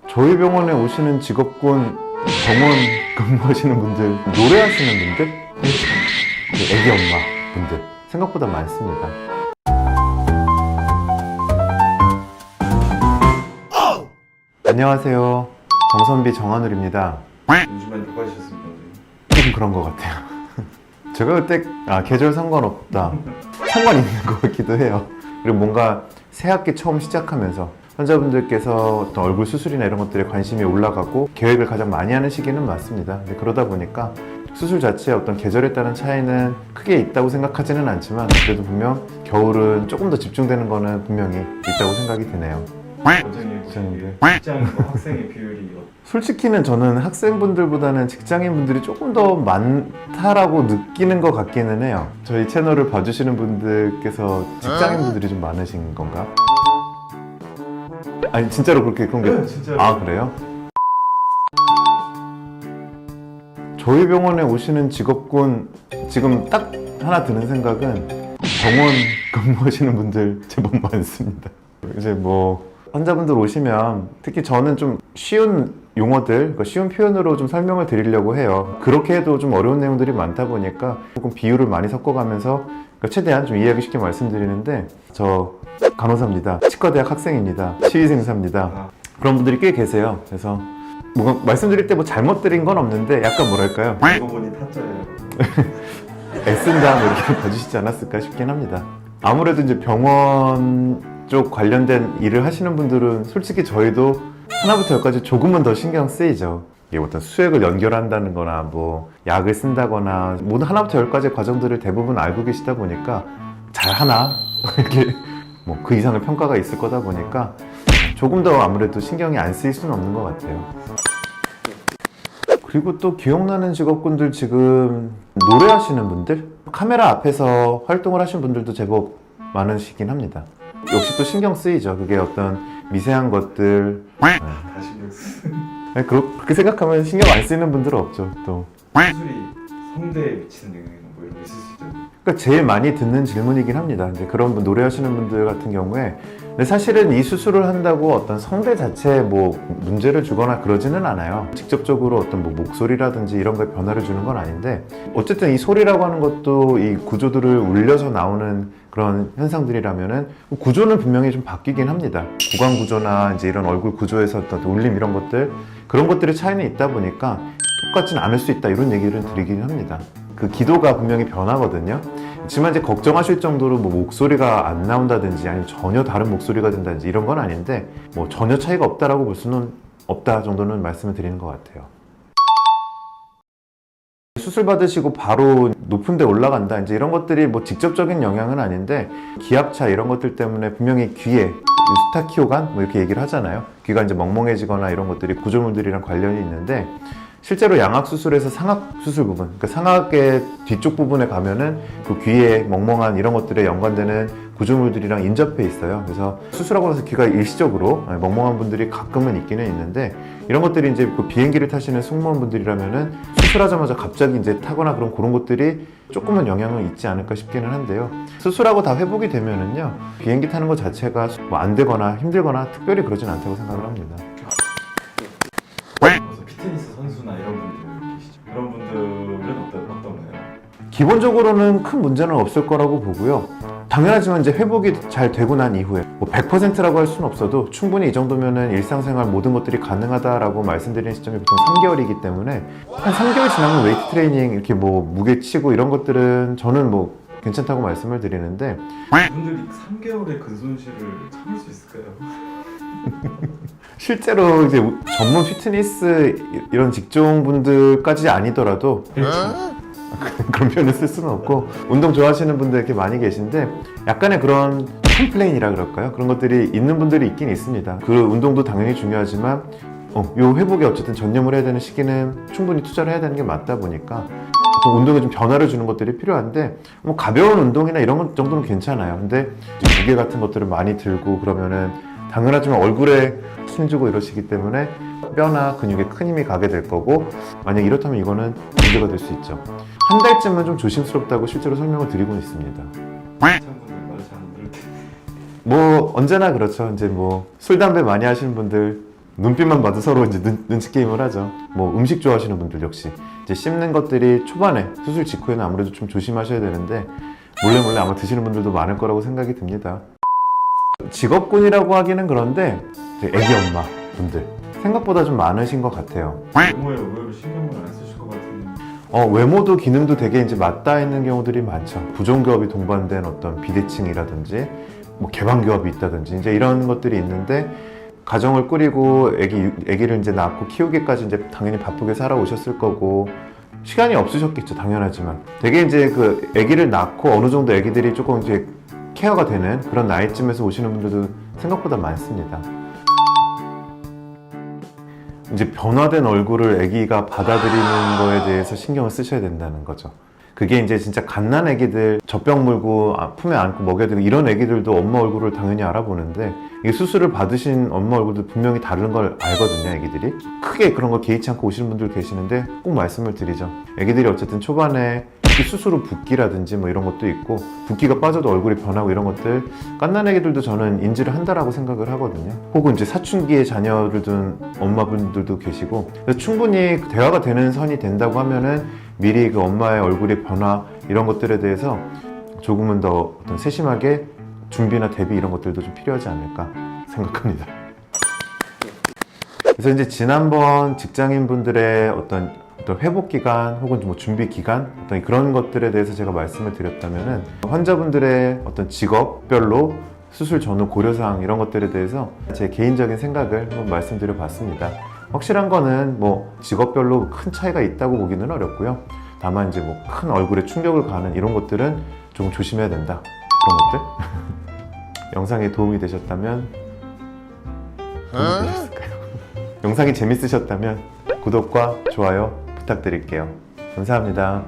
저희 병원에 오시는 직업군 병원 근무하시는 분들, 노래하시는 분들, 애기 엄마 분들 생각보다 많습니다. 안녕하세요. 정선비 정한울입니다. 요즘 많이 바빠지셨습니다. 조금 그런 것 같아요. 제가 그때 계절 상관없다, 상관 있는 것 같기도 해요. 그리고 뭔가 새 학기 처음 시작하면서 환자분들께서 어떤 얼굴 수술이나 이런 것들에 관심이 올라가고 계획을 가장 많이 하는 시기는 맞습니다. 근데 그러다 보니까 수술 자체의 어떤 계절에 따른 차이는 크게 있다고 생각하지는 않지만, 그래도 분명 겨울은 조금 더 집중되는 거는 분명히 있다고 생각이 드네요. 원장님 직장인들. 직장과 학생의 비율이 솔직히는 저는 학생분들보다는 직장인분들이 조금 더 많다라고 느끼는 것 같기는 해요. 저희 채널을 봐주시는 분들께서 직장인분들이 좀 많으신 건가? 아니 진짜로 그런 게 네, 진짜로. 아 그래요? 저희 병원에 오시는 직업군 지금 딱 하나 드는 생각은 병원 근무하시는 분들 제법 많습니다. 이제 뭐 환자분들 오시면 특히 저는 좀 쉬운 용어들, 그러니까 쉬운 표현으로 좀 설명을 드리려고 해요. 그렇게 해도 좀 어려운 내용들이 많다 보니까 조금 비유를 많이 섞어가면서 그러니까 최대한 좀 이해하기 쉽게 말씀드리는데, 저 간호사입니다. 치과대학 학생입니다. 치위생사입니다. 그런 분들이 꽤 계세요. 그래서 뭔가 말씀드릴 때 뭐 잘못 드린 건 없는데 약간 뭐랄까요? 이거 보니 타짜예요. 애쓴다 뭐 이렇게 봐주시지 않았을까 싶긴 합니다. 아무래도 이제 병원 쪽 관련된 일을 하시는 분들은 솔직히 저희도 하나부터 열까지 조금은 더 신경 쓰이죠. 이게 어떤 수액을 연결한다는 거나 뭐 약을 쓴다거나 모든 하나부터 열까지의 과정들을 대부분 알고 계시다 보니까 잘하나? 이렇게 뭐 그 이상의 평가가 있을 거다 보니까 조금 더 아무래도 신경이 안 쓰일 수는 없는 것 같아요. 그리고 또 기억나는 직업군들, 지금 노래하시는 분들? 카메라 앞에서 활동을 하신 분들도 제법 많으시긴 합니다. 역시 또 신경 쓰이죠. 그게 어떤 미세한 것들. 다 신경 쓰. 그렇게 생각하면 신경 안 쓰이는 분들은 없죠. 또 수술이 성대에 미치는 영향 뭐 이런 거 있을 수 있죠. 그러니까 제일 많이 듣는 질문이긴 합니다. 이제 그런 분, 노래하시는 분들 같은 경우에, 근데 사실은 이 수술을 한다고 어떤 성대 자체에 뭐 문제를 주거나 그러지는 않아요. 직접적으로 어떤 뭐 목소리라든지 이런 거에 변화를 주는 건 아닌데, 어쨌든 이 소리라고 하는 것도 이 구조들을 울려서 나오는 그런 현상들이라면은 구조는 분명히 좀 바뀌긴 합니다. 구강 구조나 이제 이런 얼굴 구조에서 어떤 울림 이런 것들, 그런 것들의 차이는 있다 보니까 똑같진 않을 수 있다, 이런 얘기를 드리긴 합니다. 그 기도가 분명히 변하거든요. 하지만 이제 걱정하실 정도로 뭐 목소리가 안 나온다든지 아니면 전혀 다른 목소리가 된다든지 이런 건 아닌데, 뭐 전혀 차이가 없다라고 볼 수는 없다 정도는 말씀을 드리는 것 같아요. 수술 받으시고 바로 높은 데 올라간다, 이제 이런 것들이 뭐 직접적인 영향은 아닌데, 기압차 이런 것들 때문에 분명히 귀에 유스타키오간 뭐 이렇게 얘기를 하잖아요. 귀가 이제 멍멍해지거나 이런 것들이 구조물들이랑 관련이 있는데, 실제로 양악 수술에서 상악 수술 부분, 그러니까 상악의 뒤쪽 부분에 가면은 그 귀에 멍멍한 이런 것들에 연관되는 구조물들이랑 인접해 있어요. 그래서 수술하고 나서 귀가 일시적으로 멍멍한 분들이 가끔은 있기는 있는데, 이런 것들이 이제 그 비행기를 타시는 승무원분들이라면은 수술하자마자 갑자기 이제 타거나 그런 것들이 조금은 영향은 있지 않을까 싶기는 한데요. 수술하고 다 회복이 되면은요, 비행기 타는 것 자체가 뭐 안 되거나 힘들거나 특별히 그러진 않다고 생각을 합니다. 그래서 피트니스 선수나 이런 분들 계시죠. 그런 분들은 어떤가요? 기본적으로는 큰 문제는 없을 거라고 보고요. 당연하지만 이제 회복이 잘 되고 난 이후에 뭐 100%라고 할 수는 없어도 충분히 이 정도면은 일상생활 모든 것들이 가능하다라고 말씀드리는 시점이 보통 3개월이기 때문에, 한 3개월 지나면 웨이트 트레이닝 이렇게 뭐 무게 치고 이런 것들은 저는 뭐 괜찮다고 말씀을 드리는데, 분들이 3개월의 근손실을 참을 수 있을까요? 실제로 이제 전문 피트니스 이런 직종분들까지 아니더라도 그런 표현을 쓸 수는 없고, 운동 좋아하시는 분들 이렇게 많이 계신데 약간의 그런 컴플레인이라 그럴까요? 그런 것들이 있는 분들이 있긴 있습니다. 그 운동도 당연히 중요하지만 요 회복에 어쨌든 전념을 해야 되는 시기는 충분히 투자를 해야 되는 게 맞다 보니까 좀 운동에 좀 변화를 주는 것들이 필요한데, 뭐 가벼운 운동이나 이런 것 정도는 괜찮아요. 근데 무게 같은 것들을 많이 들고 그러면은 당연하지만 얼굴에 힘주고 이러시기 때문에 뼈나 근육에 큰 힘이 가게 될 거고, 만약 이렇다면 이거는 문제가 될 수 있죠. 한 달쯤은 좀 조심스럽다고 실제로 설명을 드리고 있습니다. 참분들 말을 잘 안 들을 때. 뭐 언제나 그렇죠. 이제 뭐 술 담배 많이 하시는 분들 눈빛만 봐도 서로 이제 눈치 게임을 하죠. 뭐 음식 좋아하시는 분들 역시 이제 씹는 것들이 초반에 수술 직후에는 아무래도 좀 조심하셔야 되는데 몰래 아마 드시는 분들도 많을 거라고 생각이 듭니다. 직업군이라고 하기는 그런데 이제 애기 엄마 분들 생각보다 좀 많으신 것 같아요. 외모에 의외로 신경을 안 쓰실 것 같은데. 외모도 기능도 되게 이제 맞닿아 있는 경우들이 많죠. 부종교합이 동반된 어떤 비대칭이라든지 뭐 개방교합이 있다든지 이제 이런 것들이 있는데 가정을 꾸리고 아기를 이제 낳고 키우기까지 이제 당연히 바쁘게 살아오셨을 거고 시간이 없으셨겠죠. 당연하지만 되게 이제 그 아기를 낳고 어느 정도 아기들이 조금 이제 케어가 되는 그런 나이쯤에서 오시는 분들도 생각보다 많습니다. 이제 변화된 얼굴을 아기가 받아들이는 거에 대해서 신경을 쓰셔야 된다는 거죠. 그게 이제 진짜 갓난 아기들 젖병 물고 품에 안고 먹여드리고 이런 아기들도 엄마 얼굴을 당연히 알아보는데 이 수술을 받으신 엄마 얼굴도 분명히 다른 걸 알거든요. 아기들이 크게 그런 거 개의치 않고 오시는 분들 계시는데 꼭 말씀을 드리죠. 아기들이 어쨌든 초반에 수술 후 붓기라든지 뭐 이런 것도 있고 붓기가 빠져도 얼굴이 변하고 이런 것들 갓난 아기들도 저는 인지를 한다라고 생각을 하거든요. 혹은 이제 사춘기에 자녀를 둔 엄마분들도 계시고 그래서 충분히 대화가 되는 선이 된다고 하면은 미리 그 엄마의 얼굴의 변화 이런 것들에 대해서 조금은 더 어떤 세심하게 준비나 대비 이런 것들도 좀 필요하지 않을까 생각합니다. 그래서 이제 지난번 직장인분들의 어떤 회복 기간 혹은 뭐 준비 기간 어떤 그런 것들에 대해서 제가 말씀을 드렸다면은 환자분들의 어떤 직업별로 수술 전후 고려사항 이런 것들에 대해서 제 개인적인 생각을 한번 말씀드려 봤습니다. 확실한 거는 뭐 직업별로 큰 차이가 있다고 보기는 어렵고요. 다만 이제 뭐 큰 얼굴에 충격을 가는 이런 것들은 조금 조심해야 된다. 그런 것들. 영상에 도움이 되셨다면 영상이 재밌으셨다면 구독과 좋아요 부탁드릴게요. 감사합니다.